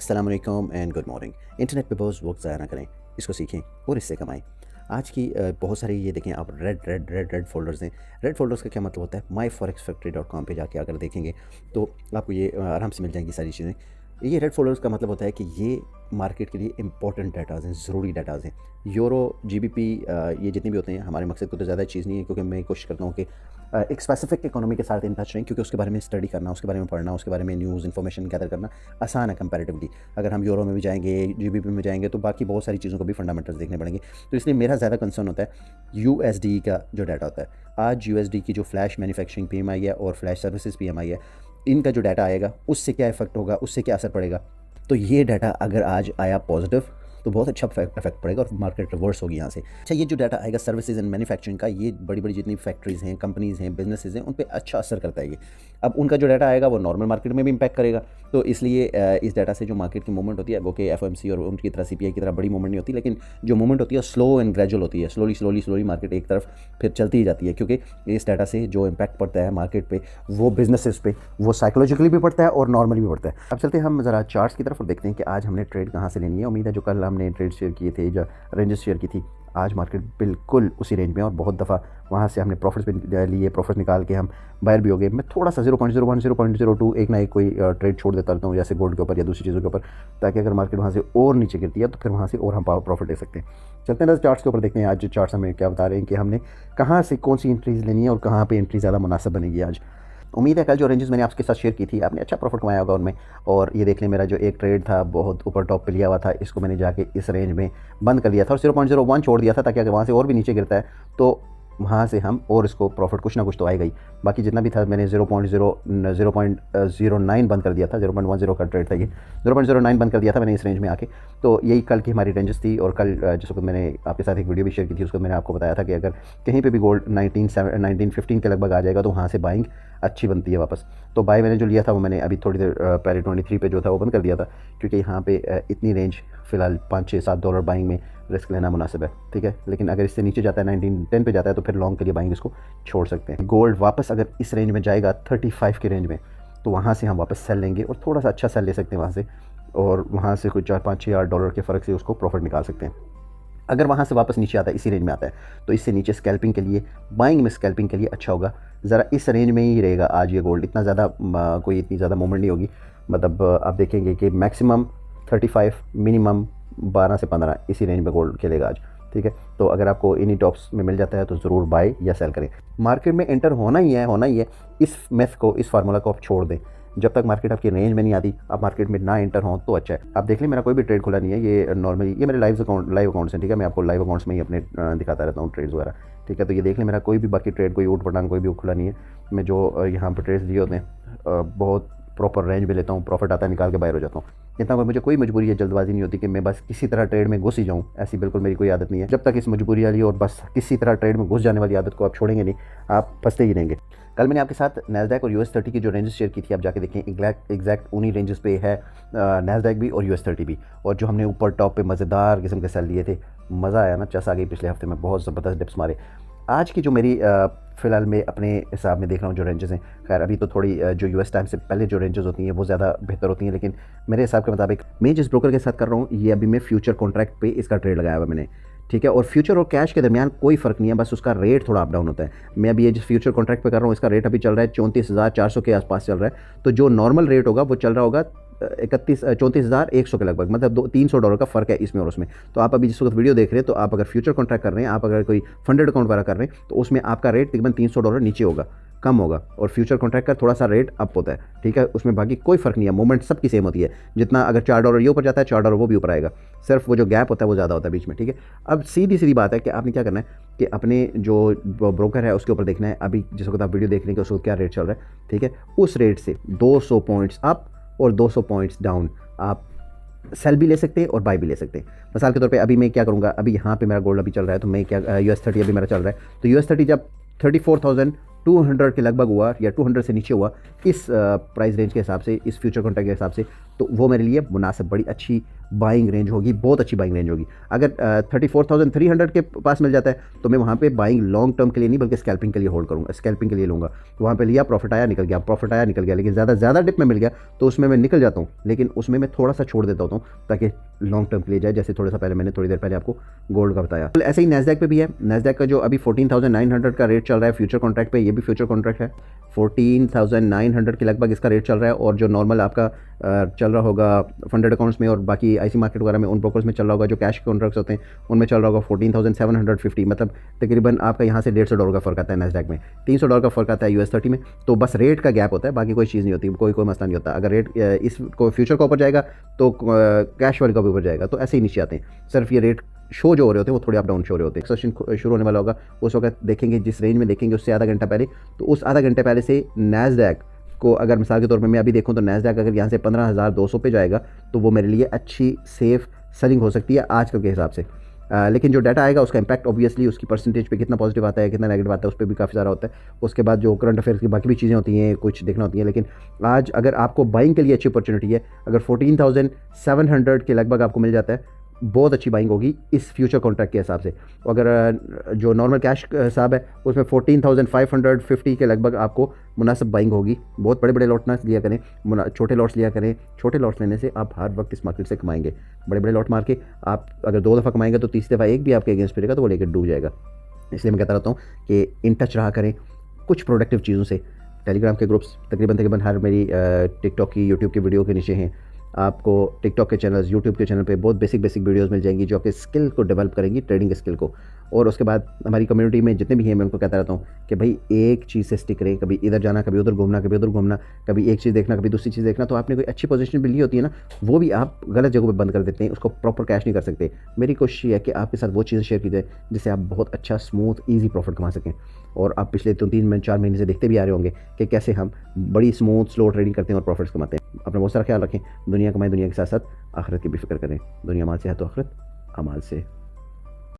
अस्सलाम वालेकुम and good morning. Internet पे बहुत वक्त ज़ाया ना करें, इसको सीखें और इससे कमाएं। आज की बहुत सारी ये देखें आप रेड फ़ोल्डर्स हैं। रेड फ़ोल्डर्स का क्या मतलब होता है? myforexfactory.com पे जाके अगर देखेंगे तो आपको ये आराम से मिल जाएंगी सारी चीज़ें। ये रेड फ़ोल्डर्स का मतलब होता है कि ये मार्केट के लिए इंपॉर्टेंट डाटाज़ हैं, ज़रूरी डाटाज़ हैं। यूरो, जीबीपी, ये जितने भी होते हैं हमारे मकसद को तो ज़्यादा चीज़ नहीं है, क्योंकि मैं कोशिश करता हूँ कि एक स्पेसिफिक इकोनॉमी के साथ इन टच रहें, क्योंकि उसके बारे में स्टडी करना, उसके बारे में पढ़ना, उसके बारे में न्यूज़ इन्फॉर्मेशन गैदर करना आसान है कंपैरेटिवली। अगर हम यूरो में भी जाएंगे, जीबीपी में जाएंगे, तो बाकी बहुत सारी चीज़ों को भी फंडामेंटल्स देखने पड़ेंगे। तो इसलिए मेरा ज़्यादा कंसर्न होता है यूएसडी का जो डाटा होता है। आज यूएसडी की जो फ्लैश मैन्युफैक्चरिंग पीएमआई है और फ्लैश सर्विसेज पीएमआई है, इनका जो डाटा आएगा उससे क्या इफेक्ट होगा, उससे क्या असर पड़ेगा। तो ये डाटा अगर आज आया पॉजिटिव तो बहुत अच्छा इफेक्ट पड़ेगा और मार्केट रिवर्स होगी यहाँ से। अच्छा, ये जो डाटा आएगा सर्विसेज एंड मैन्युफैक्चरिंग का, ये बड़ी बड़ी जितनी फैक्ट्रीज़ हैं, कंपनीज़ हैं, बिजनेसेस हैं, उन पे अच्छा असर करता है ये। अब उनका जो डाटा आएगा वो नॉर्मल मार्केट में भी इम्पैक्ट करेगा। तो इसलिए इस डाटा से जो मार्केट की मूवमेंट होती है, वो कि एफओएमसी और उनकी तरह सीपीआई की तरह बड़ी मूवमेंट नहीं होती, लेकिन जो मूवमेंट होती है स्लो एंड ग्रेजुअल होती है। स्लोली मार्केट एक तरफ फिर चलती ही जाती है, क्योंकि इस डाटा से जो इम्पैक्ट पड़ता है मार्केट पे, वो बिजनेसेस पे, वो साइकोलॉजिकली भी पड़ता है और नॉर्मली भी पड़ता है। अब चलते हैं हम ज़रा चार्ट्स की तरफ और देखते हैं कि आज हमने ट्रेड कहाँ से लेनी है। उम्मीद है जो कल हमने ट्रेड शेयर किए थे, जो रेंजेस शेयर की थी, आज मार्केट बिल्कुल उसी रेंज में, और बहुत दफ़ा वहाँ से हमने प्रॉफिट्स भी लिए, प्रॉफिट निकाल के हम बायर भी हो गए। मैं थोड़ा सा 0.01 0.02 एक ना एक कोई ट्रेड छोड़ देता रहता हूँ, जैसे गोल्ड के ऊपर या दूसरी चीज़ों के ऊपर, ताकि अगर मार्केट वहाँ से और नीचे गिरती है तो फिर वहाँ से और हम प्रॉफिट ले सकते हैं। चलते हैं चार्ट्स के ऊपर देखते हैं आज चार्ट्स हमें क्या बता रहे हैं कि हमने कहाँ से कौन सी एंट्रीज़ लेनी है और कहाँ पर एंट्री ज़्यादा मुनासिब बनेगी आज। उम्मीद है कल जो रेंजेस मैंने आपके साथ शेयर की थी, आपने अच्छा प्रॉफिट कमाया होगा उनमें। और ये देख लें, मेरा जो एक ट्रेड था बहुत ऊपर टॉप पे लिया हुआ था, इसको मैंने जाके इस रेंज में बंद कर दिया था और 0.01 छोड़ दिया था, ताकि अगर वहाँ से और भी नीचे गिरता है तो वहाँ से हम और इसको प्रॉफिट कुछ ना कुछ तो आएगा ही। बाकी जितना भी था मैंने 0.09 बंद कर दिया था। 0.10 का ट्रेड था ये, 0.09 बंद कर दिया था मैंने इस रेंज में आके। तो यही कल की हमारी रेंजेस थी। और कल जिसको मैंने आपके साथ एक वीडियो भी शेयर की थी, उसको मैंने आपको बताया था कि अगर कहीं पे भी गोल्ड 1915 के लगभग आ जाएगा तो वहाँ से बाइंग अच्छी बनती है वापस। तो बाय मैंने जो लिया था वो मैंने अभी थोड़ी देर पहले 23 पे जो था वो बंद कर दिया था, क्योंकि यहाँ पे इतनी रेंज फ़िलहाल $5-6-7 बाइंग में रिस्क लेना मुनासिब है, ठीक है। लेकिन अगर इससे नीचे जाता है, 1910 पे जाता है, तो फिर लॉन्ग के लिए बाइंग इसको छोड़ सकते हैं। गोल्ड वापस अगर इस रेंज में जाएगा 35 के रेंज में, तो वहाँ से हम वापस सेल लेंगे और थोड़ा सा अच्छा सेल ले सकते हैं वहाँ से, और वहाँ से कुछ 4-5-6-8 के फ़र्क से उसको प्रॉफिट निकाल सकते हैं। अगर वहाँ से वापस नीचे आता है, इसी रेंज में आता है, तो इससे नीचे स्कैल्पिंग के लिए, बाइंग में स्कैल्पिंग के लिए अच्छा होगा ज़रा इस रेंज में ही रहेगा आज ये गोल्ड। इतना ज़्यादा कोई इतनी ज़्यादा मूवमेंट नहीं होगी। मतलब आप देखेंगे कि मैक्सिमम 35, मिनिमम 12 से 15 इसी रेंज में गोल्ड खेलेगा आज, ठीक है। तो अगर आपको इन्हीं टॉप्स में मिल जाता है तो ज़रूर बाय या सेल करें। मार्केट में एंटर होना ही है। इस मेथ को, इस फार्मूला को आप छोड़ दें। जब तक मार्केट आपकी रेंज में नहीं आती, आप मार्केट में ना एंटर हों तो अच्छा है। आप देख लें, मेरा कोई भी ट्रेड खुला नहीं है। ये नॉर्मली ये मेरे लाइव अकाउंट्स हैं, ठीक है। मैं आपको लाइव अकाउंट्स में ही अपने दिखाता रहता हूँ ट्रेड्स वगैरह, ठीक है। तो ये देख लें, मेरा कोई भी बाकी ट्रेड, कोई ऊट पटांग कोई भी खुला नहीं है। मैं जो यहाँ पर ट्रेड्स लिए होते हैं बहुत प्रॉपर रेंज में लेता हूँ, प्रॉफिट आता है निकाल के बाहर हो जाता हूँ। इतना कोई मुझे कोई मजबूरी या जल्दबाजी नहीं होती कि मैं बस किसी तरह ट्रेड में घुस ही जाऊँ, ऐसी बिल्कुल मेरी कोई आदत नहीं है। जब तक इस मजबूरी वाली और बस किसी तरह ट्रेड में घुस जाने वाली आदत को आप छोड़ेंगे नहीं, आप फंसते ही रहेंगे। कल मैंने आपके साथ नैस्डैक और US30 की जो रेंजेस शेयर की थी, आप जाके देखें, एग्जैक्ट उन्हीं रेंजेस पे है नैस्डैक भी और US30 भी। और जो हमने ऊपर टॉप पे मज़ेदार किस्म के सेल लिए थे, मज़ा आया ना, चस आ गई। पिछले हफ्ते में बहुत ज़बरदस्त डिप्स मारे। आज की जो मेरी फ़िलहाल मैं अपने हिसाब में देख रहा हूँ जो रेंजेस हैं, खैर अभी तो थोड़ी जो US टाइम से पहले जो रेंजेस होती हैं वो ज़्यादा बेहतर होती हैं, लेकिन मेरे हिसाब के मुताबिक मैं जिस ब्रोकर के साथ कर रहा हूँ, ये अभी मैं फ्यूचर कॉन्ट्रैक्ट पे इसका ट्रेड लगाया हुआ मैंने, ठीक है। और फ्यूचर और कैश के दरमियान कोई फ़र्क नहीं है, बस उसका रेट थोड़ा अप डाउन होता है। मैं अभी ये जिस फ्यूचर कॉन्ट्रैक्ट पे कर रहा हूँ, इसका रेट अभी चल रहा है 34,400 के आसपास चल रहा है। तो जो नॉर्मल रेट होगा वो चल रहा होगा 34,100 के लगभग, मतलब $300 का फ़र्क है इसमें और उसमें। तो आप अभी जिस वक्त वीडियो देख रहे हैं, तो आप अगर फ्यूचर कॉन्ट्रैक्ट कर रहे हैं, आप अगर कोई फंडेड अकाउंट वगैरह कर रहे हैं, तो उसमें आपका रेट तकरीबन $300 नीचे होगा, कम होगा। और फ्यूचर कॉन्ट्रैक्ट का थोड़ा सा रेट अप होता है, ठीक है। उसमें बाकी कोई फ़र्क नहीं है, मूवमेंट सबकी सेम होती है। जितना अगर $4 ये ऊपर जाता है, $4 वो भी ऊपर आएगा, सिर्फ वो जो गैप होता है वो ज़्यादा होता है बीच में, ठीक है। अब सीधी बात है कि आपने क्या करना है कि अपने जो ब्रोकर है उसके ऊपर देखना है, अभी जिस वक्त आप वीडियो देख रहे हैं उसको क्या रेट चल रहा है, ठीक है। उस रेट से 200 पॉइंट्स अप और 200 पॉइंट्स डाउन आप सेल भी ले सकते हैं और बाय भी ले सकते हैं। मिसाल के तौर पे अभी मैं क्या करूँगा, अभी यहाँ पे मेरा गोल्ड अभी चल रहा है, तो मैं क्या US30 अभी मेरा चल रहा है, तो US30 जब 34,200 के लगभग हुआ या 200 से नीचे हुआ इस प्राइस रेंज के हिसाब से, इस फ्यूचर कॉन्ट्रैक्ट के हिसाब से, तो वो मेरे लिए मुनासिब बड़ी अच्छी बाइंग रेंज होगी, बहुत अच्छी बाइंग रेंज होगी। अगर 34,300 के पास मिल जाता है तो मैं वहाँ पे बाइंग लॉन्ग टर्म के लिए नहीं बल्कि स्कैल्पिंग के लिए होल्ड करूँगा, स्कैल्पिंग के लिए लूँगा। तो वहाँ पे लिया, प्रॉफिट आया निकल गया, प्रॉफिट आया निकल गया, लेकिन ज़्यादा डिप में मिल गया तो उसमें मैं निकल जाता हूँ, लेकिन उसमें मैं थोड़ा सा छोड़ देता हूँ ताकि लॉन्ग टर्म के लिए जाए। जैसे थोड़ा सा पहले मैंने थोड़ी देर पहले आपको गोल्ड का बताया। तो ऐसे ही नैस्डैक पे भी है। नैस्डैक का जो अभी 14,900 का रेट चल रहा है फ्यूचर कॉन्ट्रैक्ट पे, ये भी फ्यूचर कॉन्ट्रैक्ट है, 14,900 के लगभग इसका रेट चल रहा है। और जो नॉर्मल आपका चल रहा होगा फंडेड अकाउंट्स में और बाकी आईसी मार्केट वगैरह में उन ब्रोकर्स में चल रहा होगा, जो कैश कॉन्ट्रैक्ट्स होते हैं उनमें चल रहा होगा 14,750, मतलब तकरीबन आपका यहाँ से $150 का फ़र्क आता है नैस्डैक में, $300 का फ़र्क आता है US30 में। तो बस रेट का गैप होता है, बाकी कोई चीज़ नहीं होती, कोई मसला नहीं होता। अगर रेट इस फ्यूचर का ऊपर जाएगा तो कैश वाले का भी ऊपर जाएगा, तो ऐसे ही नीचे आते हैं। सिर्फ ये रेट शो जो हो रहे होते हैं वो थोड़े अप डाउन शो हो रहे होते हैं। सेशन शुरू होने वाला होगा उस वक्त देखेंगे, जिस रेंज में देखेंगे उससे आधा घंटा पहले, तो उस आधा घंटे पहले से नैस्डैक को अगर मिसाल के तौर पे मैं अभी देखूं तो नैस्डैक अगर यहाँ से 15,200 पे जाएगा तो वो मेरे लिए अच्छी सेफ सेलिंग हो सकती है आजकल के हिसाब से। लेकिन जो डाटा आएगा उसका इंपैक्ट ऑब्वियसली उसकी परसेंटेज पे कितना पॉजिटिव आता है कितना नेगेटिव आता है उस पर भी काफ़ी सारा होता है। उसके बाद जो करंट अफेयर्स की बाकी भी चीज़ें होती हैं कुछ देखना होती हैं। लेकिन आज अगर आपको बाइंग के लिए अच्छी अपॉर्चुनिटी है, अगर 14,700 के लगभग आपको मिल जाता है, बहुत अच्छी बाइंग होगी इस फ्यूचर कॉन्ट्रैक्ट के हिसाब से। अगर जो नॉर्मल कैश हिसाब है उसमें 14,550 के लगभग आपको मुनासिब बाइंग होगी। बहुत बड़े बड़े लॉट ना लिया करें, छोटे लॉट्स लिया करें। छोटे लॉट्स लेने से आप हर वक्त इस मार्केट से कमाएंगे। बड़े बड़े लॉट मार के आप अगर 2 दफ़ा कमाएंगे तो तीसरी दफ़ा एक भी आपके अगेंस्ट फिरेगा तो वो लेकर डूब जाएगा। इसलिए मैं कहता रहता हूँ कि इन टच रहा करें कुछ प्रोडक्टिव चीज़ों से। टेलीग्राम के ग्रुप्स तकरीबन हर मेरी टिकटॉक की, यूट्यूब की वीडियो के नीचे हैं। आपको टिकटॉक के चैनल्स, यूट्यूब के चैनल पे बहुत बेसिक वीडियोस मिल जाएंगी जो आपके स्किल को डेवलप करेंगी, ट्रेडिंग स्किल को। और उसके बाद हमारी कम्युनिटी में जितने भी हैं मैं उनको कहता रहता हूँ कि भाई एक चीज़ से स्टिक करें, कभी इधर जाना कभी उधर घूमना, कभी उधर घूमना, कभी एक चीज़ देखना कभी दूसरी चीज़ देखना। तो आपने कोई अच्छी पोजीशन भी ली होती है ना, वो भी आप गलत जगह पर बंद कर देते हैं, उसको प्रॉपर कैश नहीं कर सकते। मेरी कोशिश ये है कि आपके साथ वो चीज़ें शेयर की जाए जिससे आप बहुत अच्छा स्मूथ ईजी प्रॉफिट कमा सकें। और आप पिछले 3-4 महीने से देखते भी आ रहे होंगे कि कैसे हम बड़ी स्मूथ स्लो ट्रेडिंग करते हैं और प्रॉफिट्स कमाते हैं। अपना बहुत सारा ख्याल रखें, दुनिया कमाएं, दुनिया के साथ साथ आखिरत की भी फिक्र करें। दुनिया माल से है तो आखिरत अमाल से।